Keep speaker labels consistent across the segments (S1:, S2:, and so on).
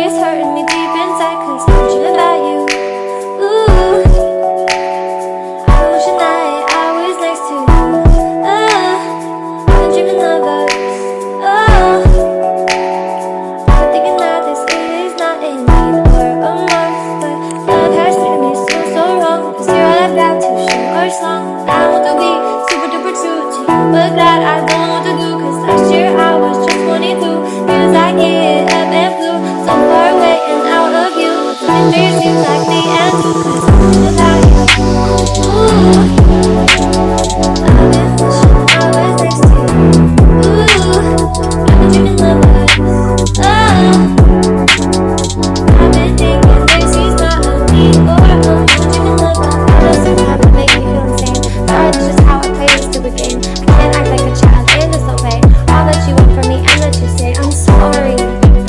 S1: it's hurting me deep inside, 'cause I'm dreaming about you. Ooh, I wish tonight I was next to you. I've been dreaming of us. I've been thinking that this is not a need or a must, but love has treated me so wrong. 'Cause you're all I've got to show our song. I want to be super duper true to you, but that I don't know what to do. 'Cause last year I was just 22. Feels like it ebb and flew, so far away and out of view. It seems like the end too, 'cause I'm without you. Ooh, I've been wishing I was next to you. Ooh, I've been dreaming of us. I've been thinking this is not a me or a dreaming of us. I know sometimes it makes me feel insane. Sorry, that's just how I play this stupid game. I can't act like a child in this way. All that you want from me and that you say, I'm sorry,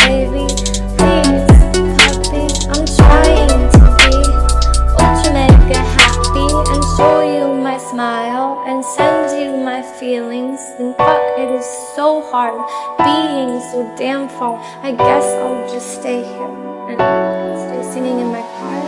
S1: baby. Please, puppy, I'm trying to be ultra mega happy and show you my smile and send you my feelings. And fuck, it is so hard being so damn far. I guess I'll just stay here and stay singing in my car.